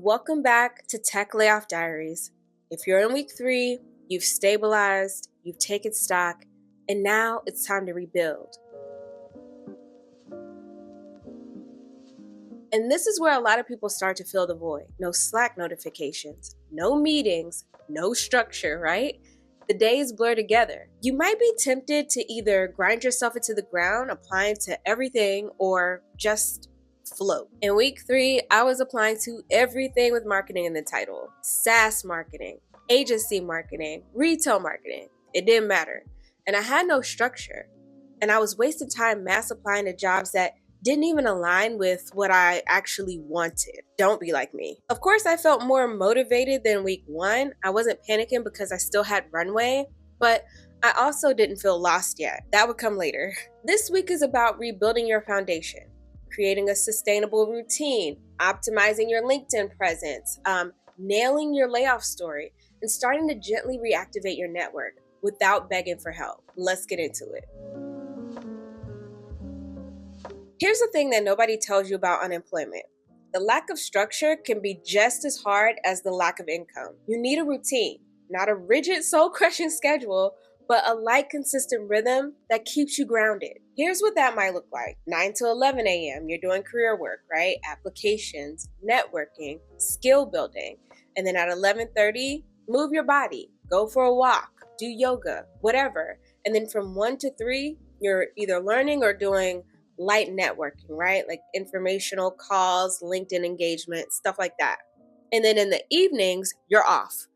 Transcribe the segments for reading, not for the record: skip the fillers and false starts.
Welcome back to Tech Layoff Diaries. If you're in week 3, you've stabilized, you've taken stock, and now it's time to rebuild. And this is where a lot of people start to fill the void. No Slack notifications, no meetings, no structure, right? The days blur together. You might be tempted to either grind yourself into the ground, applying to everything, or just float. In week 3, I was applying to everything with marketing in the title. SaaS marketing, agency marketing, retail marketing. It didn't matter. And I had no structure. And I was wasting time mass applying to jobs that didn't even align with what I actually wanted. Don't be like me. Of course, I felt more motivated than week 1. I wasn't panicking because I still had runway, but I also didn't feel lost yet. That would come later. This week is about rebuilding your foundation, creating a sustainable routine, optimizing your LinkedIn presence, nailing your layoff story, and starting to gently reactivate your network without begging for help. Let's get into it. Here's the thing that nobody tells you about unemployment. The lack of structure can be just as hard as the lack of income. You need a routine, not a rigid soul-crushing schedule, but a light, consistent rhythm that keeps you grounded. Here's what that might look like. 9 to 11 a.m., you're doing career work, right? Applications, networking, skill building. And then at 11:30, move your body, go for a walk, do yoga, whatever. And then from 1 to 3, you're either learning or doing light networking, right? Like informational calls, LinkedIn engagement, stuff like that. And then in the evenings, you're off.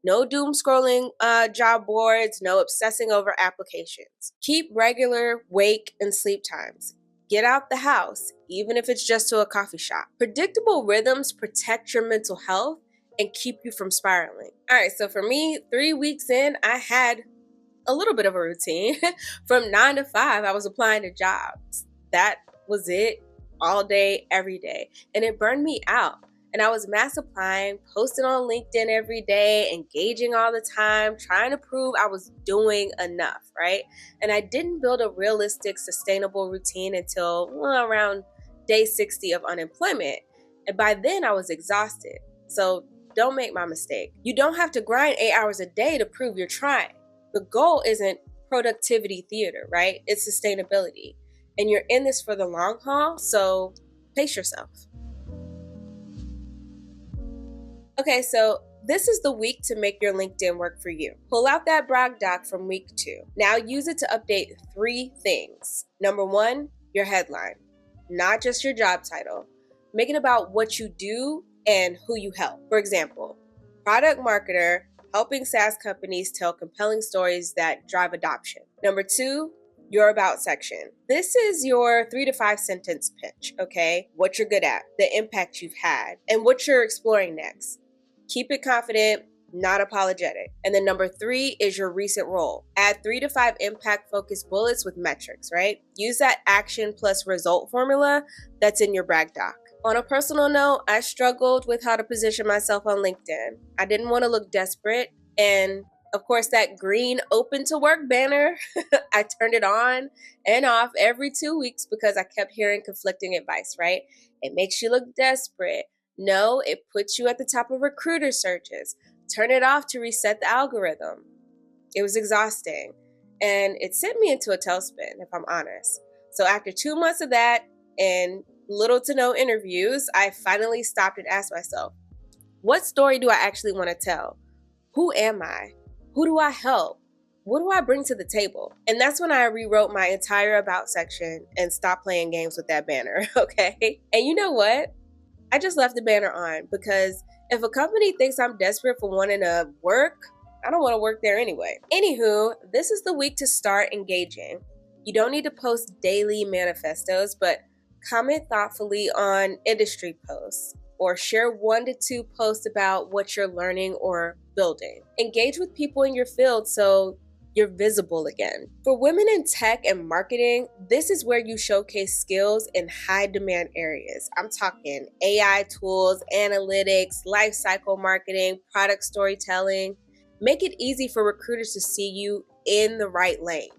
No doom scrolling job boards, no obsessing over applications. Keep regular wake and sleep times. Get out the house, even if it's just to a coffee shop. Predictable rhythms protect your mental health and keep you from spiraling. All right, so for me, 3 weeks in, I had a little bit of a routine. From 9 to 5, I was applying to jobs. That was it, all day, every day. And it burned me out. And I was mass applying, posting on LinkedIn every day, engaging all the time, trying to prove I was doing enough, right? And I didn't build a realistic, sustainable routine until around day 60 of unemployment. And by then I was exhausted. So don't make my mistake. You don't have to grind 8 hours a day to prove you're trying. The goal isn't productivity theater, right? It's sustainability. And you're in this for the long haul, so pace yourself. Okay, so this is the week to make your LinkedIn work for you. Pull out that brag doc from week 2. Now use it to update 3 things. Number 1, your headline, not just your job title. Make it about what you do and who you help. For example, product marketer, helping SaaS companies tell compelling stories that drive adoption. Number 2, your about section. This is your 3 to 5 sentence pitch, okay? What you're good at, the impact you've had, and what you're exploring next. Keep it confident, not apologetic. And then number 3 is your recent role. Add 3 to 5 impact-focused bullets with metrics, right? Use that action plus result formula that's in your brag doc. On a personal note, I struggled with how to position myself on LinkedIn. I didn't want to look desperate, and of course, that green open to work banner, I turned it on and off every 2 weeks because I kept hearing conflicting advice, right? It makes you look desperate. No, it puts you at the top of recruiter searches. Turn it off to reset the algorithm. It was exhausting. And it sent me into a tailspin, if I'm honest. So after 2 months of that and little to no interviews, I finally stopped and asked myself, what story do I actually want to tell? Who am I? Who do I help? What do I bring to the table? And that's when I rewrote my entire about section and stopped playing games with that banner, okay? And you know what? I just left the banner on because if a company thinks I'm desperate for wanting to work, I don't want to work there anyway. Anywho, this is the week to start engaging. You don't need to post daily manifestos, but comment thoughtfully on industry posts or share 1 to 2 posts about what you're learning or building. Engage with people in your field so you're visible again. For women in tech and marketing, this is where you showcase skills in high demand areas. I'm talking AI tools, analytics, life cycle marketing, product storytelling. Make it easy for recruiters to see you in the right lane.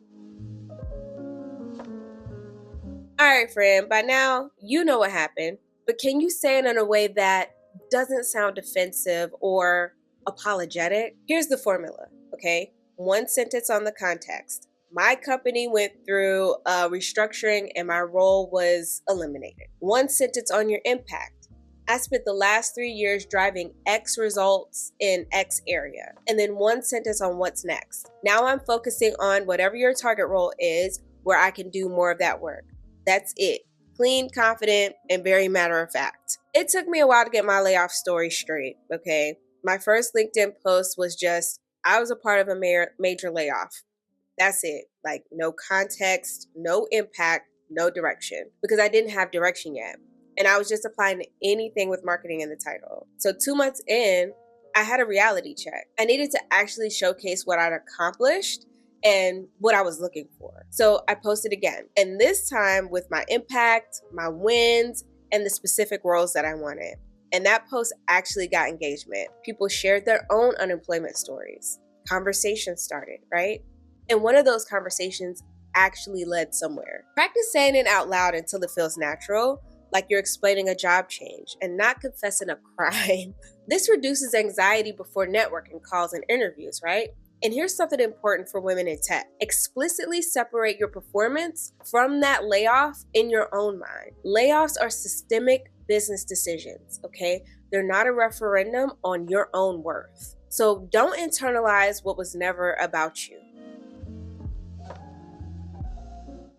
All right, friend, by now you know what happened, but can you say it in a way that doesn't sound offensive or apologetic. Here's the formula, okay? One sentence on the context. My company went through a restructuring and my role was eliminated. One sentence on your impact. I spent the last 3 years driving X results in X area. And then one sentence on what's next. Now I'm focusing on whatever your target role is where I can do more of that work. That's it. Clean, confident, and very matter of fact. It took me a while to get my layoff story straight, okay? My first LinkedIn post was just, I was a part of a major layoff. That's it. Like, no context, no impact, no direction, because I didn't have direction yet. And I was just applying to anything with marketing in the title. So 2 months in, I had a reality check. I needed to actually showcase what I'd accomplished and what I was looking for. So I posted again. And this time with my impact, my wins, and the specific roles that I wanted. And that post actually got engagement. People shared their own unemployment stories. Conversations started, right? And one of those conversations actually led somewhere. Practice saying it out loud until it feels natural, like you're explaining a job change and not confessing a crime. This reduces anxiety before networking calls and interviews, right? And here's something important for women in tech. Explicitly separate your performance from that layoff in your own mind. Layoffs are systemic business decisions, okay? They're not a referendum on your own worth. So don't internalize what was never about you.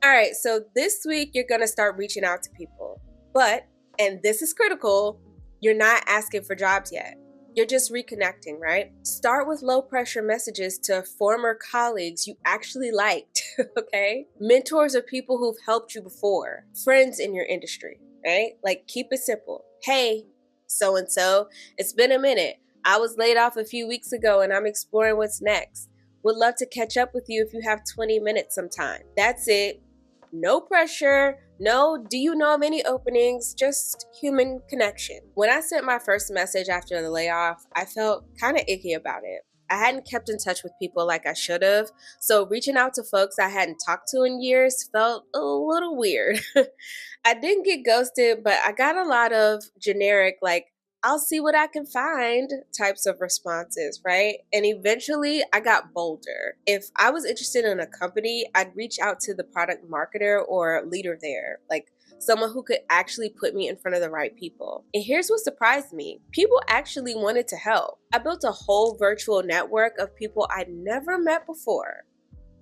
All right, so this week you're gonna start reaching out to people. But, and this is critical, you're not asking for jobs yet. You're just reconnecting, right? Start with low pressure messages to former colleagues you actually liked, okay? Mentors or people who've helped you before, friends in your industry, right? Like, keep it simple. Hey, so-and-so, it's been a minute. I was laid off a few weeks ago and I'm exploring what's next. Would love to catch up with you if you have 20 minutes sometime. That's it. No pressure. No, do you know of any openings? Just human connection. When I sent my first message after the layoff, I felt kind of icky about it. I hadn't kept in touch with people like I should have, so reaching out to folks I hadn't talked to in years felt a little weird. I didn't get ghosted, but I got a lot of generic, like, I'll see what I can find types of responses, right? And eventually I got bolder. If I was interested in a company, I'd reach out to the product marketer or leader there, like someone who could actually put me in front of the right people. And here's what surprised me. People actually wanted to help. I built a whole virtual network of people I'd never met before.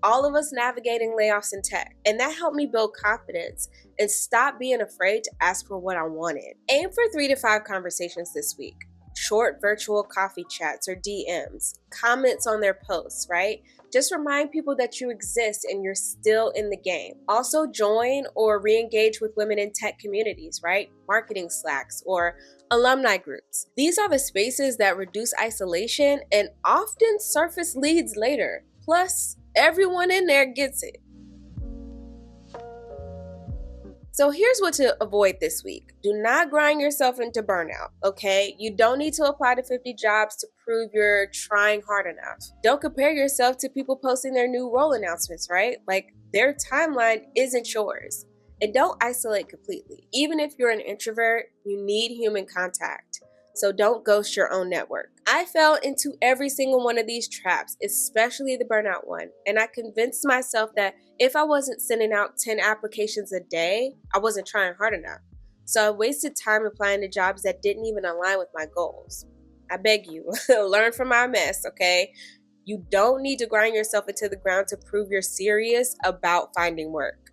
All of us navigating layoffs in tech. And that helped me build confidence and stop being afraid to ask for what I wanted. Aim for 3 to 5 conversations this week. Short virtual coffee chats or DMs, comments on their posts, right? Just remind people that you exist and you're still in the game. Also join or re-engage with women in tech communities, right? Marketing Slacks or alumni groups. These are the spaces that reduce isolation and often surface leads later. Plus, everyone in there gets it. So here's what to avoid this week. Do not grind yourself into burnout, okay? You don't need to apply to 50 jobs to prove you're trying hard enough. Don't compare yourself to people posting their new role announcements, right? Like, their timeline isn't yours. And don't isolate completely. Even if you're an introvert, you need human contact. So don't ghost your own network. I fell into every single one of these traps, especially the burnout one. And I convinced myself that if I wasn't sending out 10 applications a day, I wasn't trying hard enough. So I wasted time applying to jobs that didn't even align with my goals. I beg you, learn from my mess, okay? You don't need to grind yourself into the ground to prove you're serious about finding work.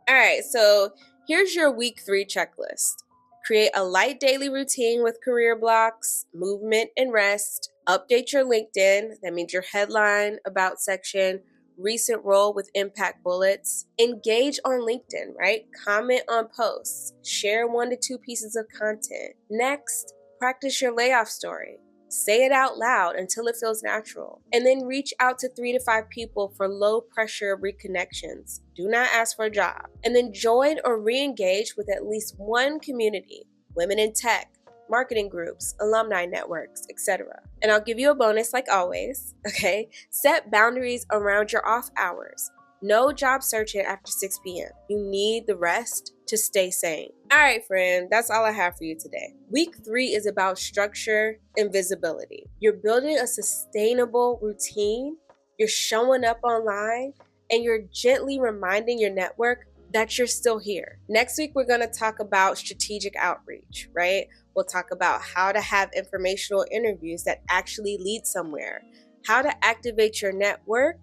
All right, so here's your week 3 checklist. Create a light daily routine with career blocks, movement and rest. Update your LinkedIn. That means your headline, about section, recent role with impact bullets. Engage on LinkedIn, right? Comment on posts. Share 1 to 2 pieces of content. Next, practice your layoff story. Say it out loud until it feels natural. And then reach out to 3 to 5 people for low pressure reconnections. Do not ask for a job. And then join or re-engage with at least one community, women in tech, marketing groups, alumni networks, etc. And I'll give you a bonus like always, okay? Set boundaries around your off hours. No job searching after 6 p.m. You need the rest to stay sane. All right, friend, that's all I have for you today. Week 3 is about structure and visibility. You're building a sustainable routine, you're showing up online, and you're gently reminding your network that you're still here. Next week, we're going to talk about strategic outreach, right? We'll talk about how to have informational interviews that actually lead somewhere, how to activate your network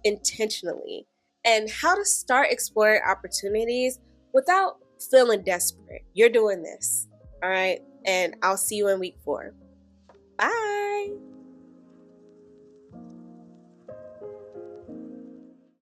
intentionally, and how to start exploring opportunities without feeling desperate. You're doing this, all right? And I'll see you in week 4. Bye.